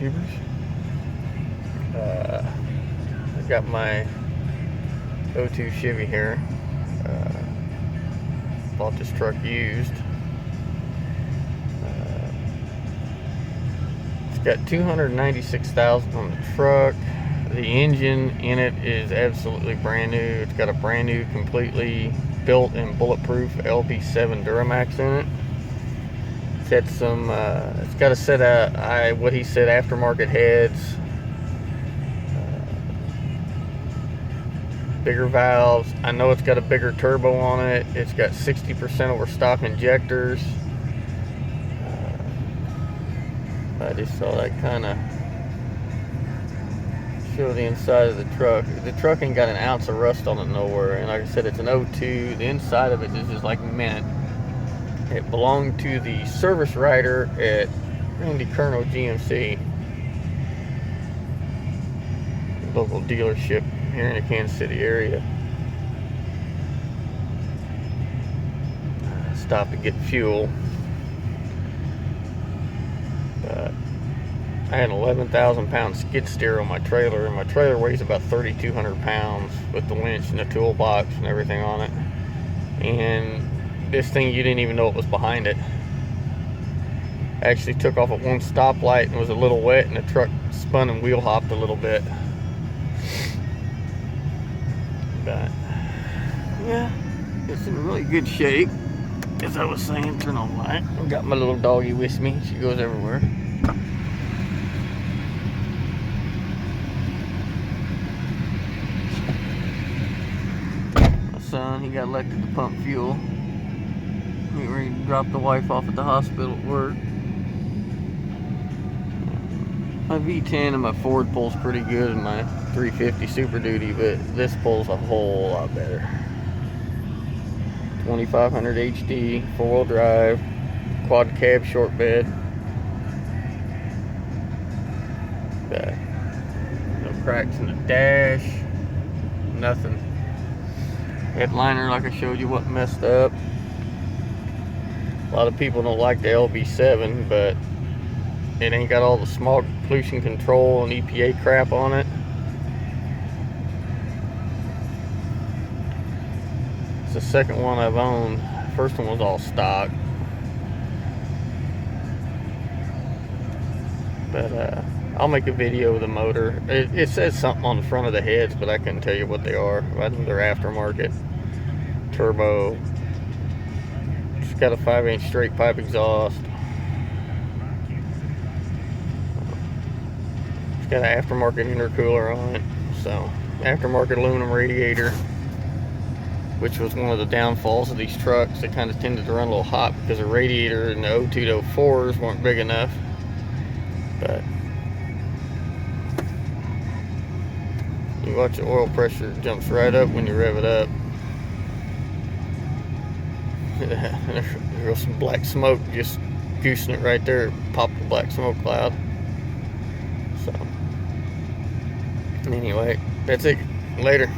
YouTubers. I got my 02 Chevy here. Bought this truck used. It's got 296,000 on the truck. The engine in it is absolutely brand new. It's got a brand new, completely built and bulletproof LB7 Duramax in it. It's had some, it's got a set of, what he said, aftermarket heads, bigger valves. I know it's got a bigger turbo on it. It's got 60% over stock injectors. I just saw that kind of show the inside of the truck. The truck ain't got an ounce of rust on it nowhere, and like I said, it's an 02. The inside of it is just like mint. It belonged to the service writer at Randy Kerno GMC, local dealership here in the Kansas City area. Stopped to get fuel. I had an 11,000 pound skid steer on my trailer, and my trailer weighs about 3,200 pounds with the winch and the toolbox and everything on it. And this thing, you didn't even know it was behind it. I actually took off at one stoplight and was a little wet, and the truck spun and wheel hopped a little bit. But yeah, it's in really good shape. As I was saying, turn on light. I've got my little doggy with me. She goes everywhere. My son, he got elected to pump fuel. He ready to drop the wife off at the hospital at work. My V10 and my Ford pulls pretty good in my 350 Super Duty, but this pulls a whole lot better. 2500 HD, 4-wheel drive, quad cab short bed. Got no cracks in the dash, nothing. Headliner, like I showed you, wasn't messed up. A lot of people don't like the LB7, but it ain't got all the smog pollution control and EPA crap on it. It's the second one I've owned. First one was all stock. But I'll make a video of the motor. It says something on the front of the heads, but I couldn't tell you what they are. I think they're aftermarket. Turbo. It's got a 5-inch straight pipe exhaust. It's got an aftermarket intercooler on it. So, aftermarket aluminum radiator, which was one of the downfalls of these trucks. They kind of tended to run a little hot because the radiator in the 02 to 04s weren't big enough. But you watch the oil pressure, it jumps right up when you rev it up. There goes some black smoke, just goosing it right there. Popped the black smoke cloud. So anyway, that's it. Later.